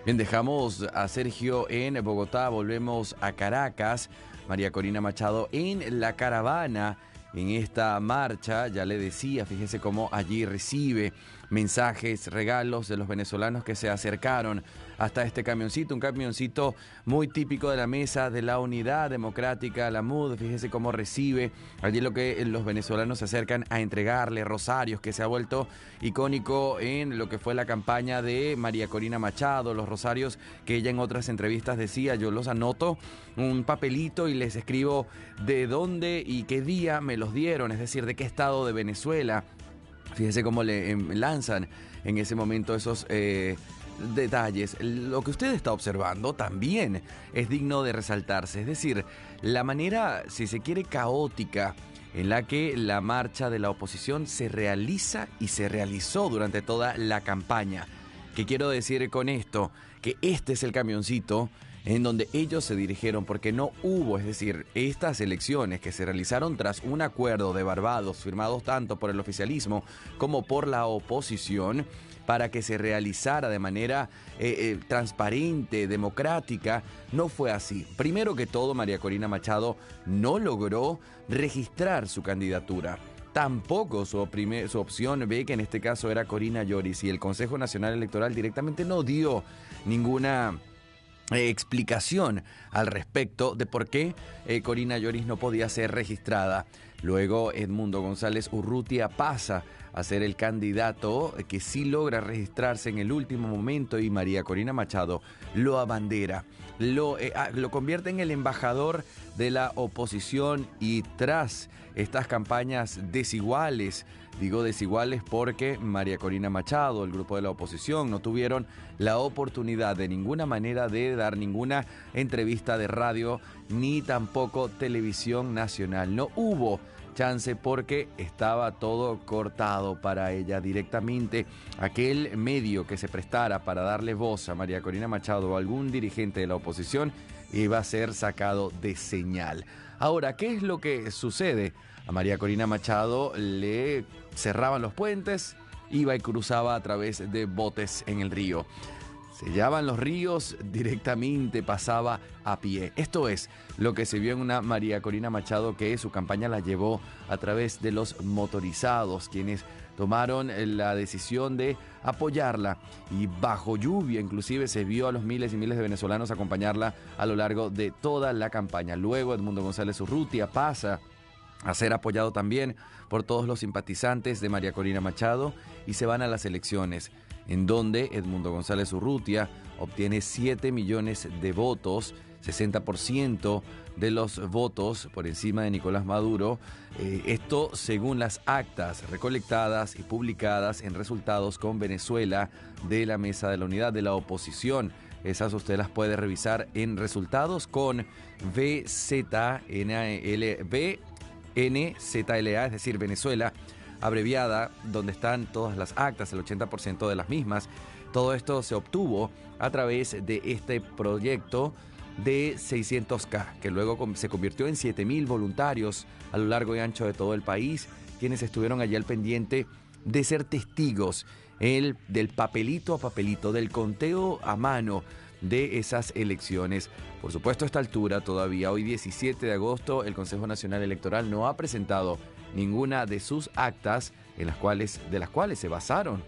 Bien, dejamos a Sergio en Bogotá, volvemos a Caracas. María Corina Machado en la caravana, en esta marcha, ya le decía, fíjese cómo allí recibe mensajes, regalos de los venezolanos que se acercaron hasta este camioncito, un camioncito muy típico de la Mesa de la Unidad Democrática, la MUD. Fíjese cómo recibe allí lo que los venezolanos se acercan a entregarle, rosarios, que se ha vuelto icónico en lo que fue la campaña de María Corina Machado, los rosarios que ella en otras entrevistas decía: yo los anoto un papelito y les escribo de dónde y qué día me los dieron, es decir, de qué estado de Venezuela. Fíjese cómo le lanzan en ese momento esos detalles. Lo que usted está observando también es digno de resaltarse, es decir, la manera, si se quiere, caótica en la que la marcha de la oposición se realiza y se realizó durante toda la campaña. ¿Qué quiero decir con esto? Que este es el camioncito en donde ellos se dirigieron, porque no hubo, es decir, estas elecciones que se realizaron tras un acuerdo de Barbados firmados tanto por el oficialismo como por la oposición, para que se realizara de manera transparente, democrática, no fue así. Primero que todo, María Corina Machado no logró registrar su candidatura. Tampoco su opción B, que en este caso era Corina Yoris, y el Consejo Nacional Electoral directamente no dio ninguna explicación al respecto de por qué Corina Yoris no podía ser registrada. Luego Edmundo González Urrutia pasa a ser el candidato que sí logra registrarse en el último momento, y María Corina Machado lo abandera, lo convierte en el embajador de la oposición. Y tras estas campañas desiguales, digo desiguales porque María Corina Machado, el grupo de la oposición, no tuvieron la oportunidad de ninguna manera de dar ninguna entrevista de radio ni tampoco televisión nacional. No hubo chance porque estaba todo cortado para ella directamente. Aquel medio que se prestara para darle voz a María Corina Machado o algún dirigente de la oposición iba a ser sacado de señal. Ahora, ¿qué es lo que sucede? A María Corina Machado le cerraban los puentes, iba y cruzaba a través de botes en el río. Sellaban los ríos, directamente pasaba a pie. Esto es lo que se vio en una María Corina Machado que su campaña la llevó a través de los motorizados, quienes tomaron la decisión de apoyarla, y bajo lluvia inclusive se vio a los miles y miles de venezolanos acompañarla a lo largo de toda la campaña. Luego Edmundo González Urrutia pasa a ser apoyado también por todos los simpatizantes de María Corina Machado, y se van a las elecciones, en donde Edmundo González Urrutia obtiene 7 millones de votos, 60% de los votos por encima de Nicolás Maduro. Esto según las actas recolectadas y publicadas en Resultados con Venezuela de la Mesa de la Unidad de la Oposición. Esas usted las puede revisar en Resultados con VZNZLA, es decir, Venezuela, abreviada, donde están todas las actas, el 80% de las mismas. Todo esto se obtuvo a través de este proyecto de 600K, que luego se convirtió en 7.000 voluntarios a lo largo y ancho de todo el país, quienes estuvieron allí al pendiente de ser testigos del papelito a papelito, del conteo a mano de esas elecciones. Por supuesto, a esta altura todavía, hoy 17 de agosto, el Consejo Nacional Electoral no ha presentado ninguna de sus actas de las cuales se basaron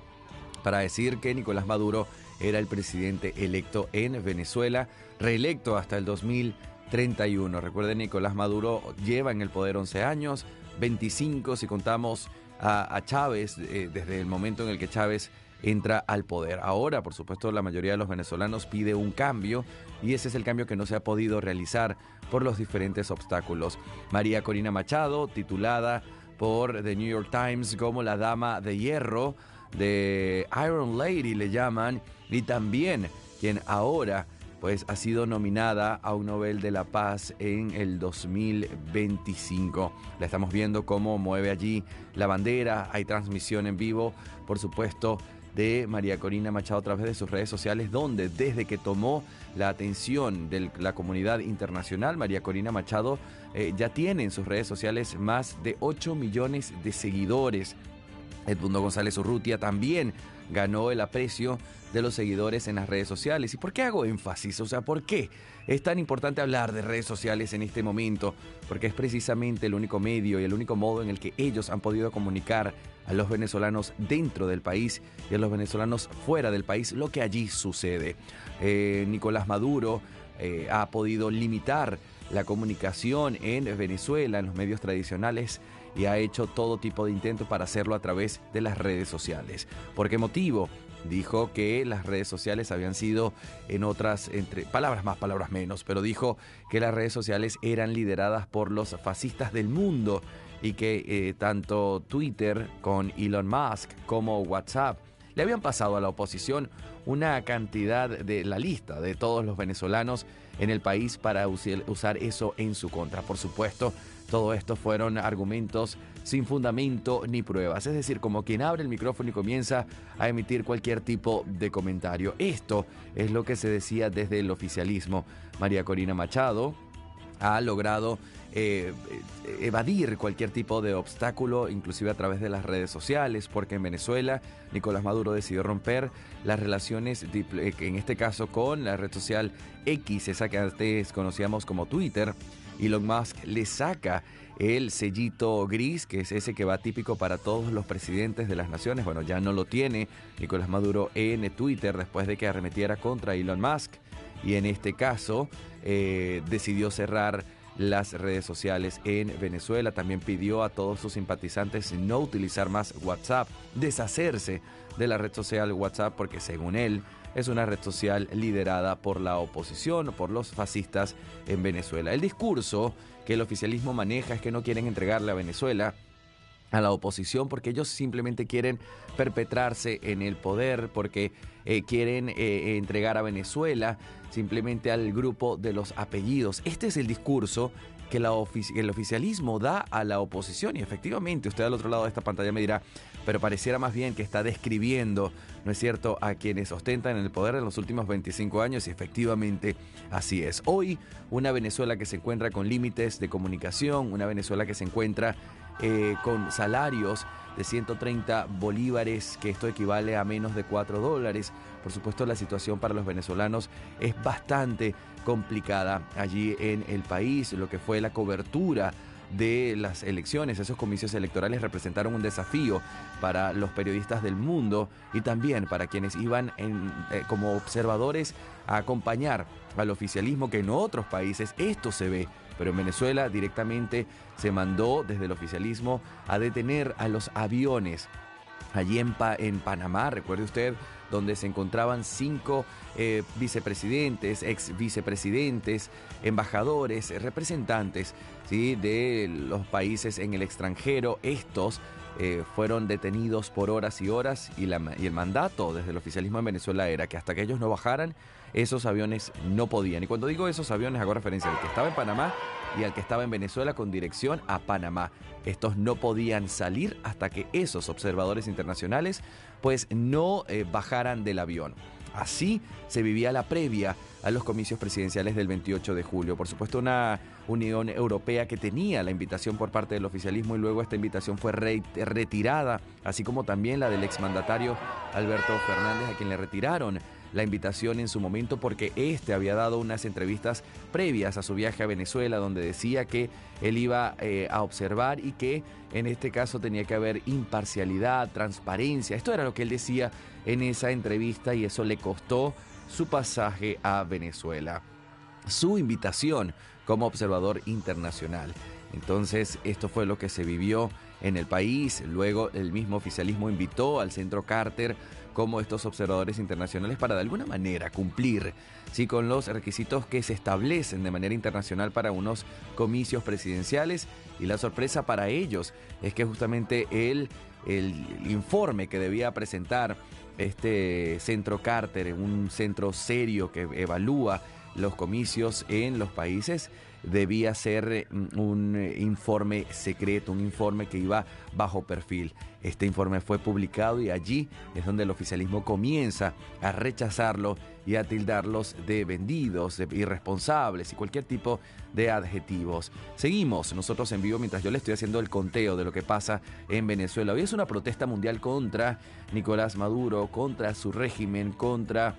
para decir que Nicolás Maduro era el presidente electo en Venezuela, reelecto hasta el 2031. Recuerden, Nicolás Maduro lleva en el poder 11 años, 25 si contamos a Chávez, desde el momento en el que Chávez entra al poder. Ahora, por supuesto, la mayoría de los venezolanos pide un cambio, y ese es el cambio que no se ha podido realizar por los diferentes obstáculos. María Corina Machado, titulada por The New York Times como la Dama de Hierro, de Iron Lady le llaman, y también quien ahora pues ha sido nominada a un Nobel de la Paz en el 2025. La estamos viendo cómo mueve allí la bandera, hay transmisión en vivo, por supuesto, de María Corina Machado a través de sus redes sociales, donde desde que tomó la atención de la comunidad internacional, María Corina Machado ya tiene en sus redes sociales más de 8 millones de seguidores. Edmundo González Urrutia también ganó el aprecio de los seguidores en las redes sociales. ¿Y por qué hago énfasis? O sea, ¿por qué es tan importante hablar de redes sociales en este momento? Porque es precisamente el único medio y el único modo en el que ellos han podido comunicar a los venezolanos dentro del país y a los venezolanos fuera del país lo que allí sucede. Nicolás Maduro ha podido limitar la comunicación en Venezuela, en los medios tradicionales, y ha hecho todo tipo de intentos para hacerlo a través de las redes sociales. ¿Por qué motivo? Dijo que las redes sociales habían sido, en otras, entre palabras más, palabras menos, pero dijo que las redes sociales eran lideradas por los fascistas del mundo y que tanto Twitter con Elon Musk como WhatsApp le habían pasado a la oposición una cantidad de la lista de todos los venezolanos en el país para usar eso en su contra. Por supuesto, todo esto fueron argumentos sin fundamento ni pruebas. Es decir, como quien abre el micrófono y comienza a emitir cualquier tipo de comentario. Esto es lo que se decía desde el oficialismo. María Corina Machado ha logrado evadir cualquier tipo de obstáculo, inclusive a través de las redes sociales, porque en Venezuela Nicolás Maduro decidió romper las relaciones, en este caso con la red social X, esa que antes conocíamos como Twitter. Elon Musk le saca el sellito gris, que es ese que va típico para todos los presidentes de las naciones. Bueno, ya no lo tiene Nicolás Maduro en Twitter después de que arremetiera contra Elon Musk, y en este caso decidió cerrar las redes sociales en Venezuela. También pidió a todos sus simpatizantes no utilizar más WhatsApp, deshacerse de la red social WhatsApp, porque según él es una red social liderada por la oposición, por los fascistas en Venezuela. El discurso que el oficialismo maneja es que no quieren entregarle a Venezuela a la oposición porque ellos simplemente quieren perpetrarse en el poder, porque quieren entregar a Venezuela simplemente al grupo de los apellidos. Este es el discurso que el oficialismo da a la oposición, y efectivamente usted al otro lado de esta pantalla me dirá, pero pareciera más bien que está describiendo, ¿no es cierto?, a quienes ostentan el poder en los últimos 25 años, y efectivamente así es. Hoy, una Venezuela que se encuentra con límites de comunicación, una Venezuela que se encuentra con salarios de 130 bolívares, que esto equivale a menos de $4. Por supuesto, la situación para los venezolanos es bastante complicada allí en el país. Lo que fue la cobertura de las elecciones, esos comicios electorales representaron un desafío para los periodistas del mundo y también para quienes iban como observadores a acompañar al oficialismo, que en otros países esto se ve, pero en Venezuela directamente se mandó desde el oficialismo a detener a los aviones allí en Panamá, recuerde usted, donde se encontraban 5 vicepresidentes, ex vicepresidentes, embajadores, representantes, ¿sí?, de los países en el extranjero. Estos fueron detenidos por horas y horas, y el mandato desde el oficialismo en Venezuela era que hasta que ellos no bajaran, esos aviones no podían. Y cuando digo esos aviones hago referencia al que estaba en Panamá y al que estaba en Venezuela con dirección a Panamá. Estos no podían salir hasta que esos observadores internacionales pues no bajaran del avión. Así se vivía la previa a los comicios presidenciales del 28 de julio. Por supuesto, una Unión Europea que tenía la invitación por parte del oficialismo, y luego esta invitación fue retirada, así como también la del exmandatario Alberto Fernández, a quien le retiraron la invitación en su momento porque este había dado unas entrevistas previas a su viaje a Venezuela donde decía que él iba a observar y que en este caso tenía que haber imparcialidad, transparencia. Esto era lo que él decía en esa entrevista, y eso le costó su pasaje a Venezuela, su invitación como observador internacional. Entonces, esto fue lo que se vivió en el país. Luego, el mismo oficialismo invitó al Centro Carter como estos observadores internacionales para de alguna manera cumplir, ¿sí?, con los requisitos que se establecen de manera internacional para unos comicios presidenciales. Y la sorpresa para ellos es que justamente el informe que debía presentar este Centro Carter, un centro serio que evalúa los comicios en los países, debía ser un informe secreto, un informe que iba bajo perfil. Este informe fue publicado y allí es donde el oficialismo comienza a rechazarlo y a tildarlos de vendidos, de irresponsables y cualquier tipo de adjetivos. Seguimos nosotros en vivo mientras yo le estoy haciendo el conteo de lo que pasa en Venezuela. Hoy es una protesta mundial contra Nicolás Maduro, contra su régimen, contra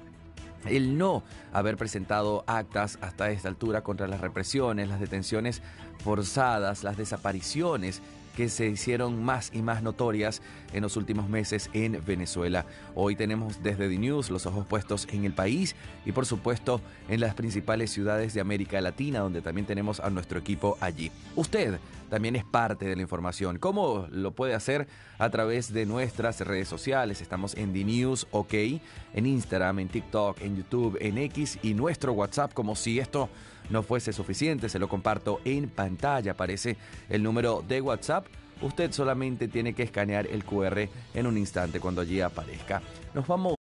el no haber presentado actas hasta esta altura contra las represiones, las detenciones forzadas, las desapariciones que se hicieron más y más notorias en los últimos meses en Venezuela. Hoy tenemos desde The News los ojos puestos en el país y por supuesto en las principales ciudades de América Latina, donde también tenemos a nuestro equipo allí. Usted también es parte de la información. ¿Cómo lo puede hacer? A través de nuestras redes sociales. Estamos en The News OK, en Instagram, en TikTok, en YouTube, en X y nuestro WhatsApp. Como si esto no fuese suficiente, se lo comparto en pantalla. Aparece el número de WhatsApp. Usted solamente tiene que escanear el QR en un instante cuando allí aparezca. Nos vamos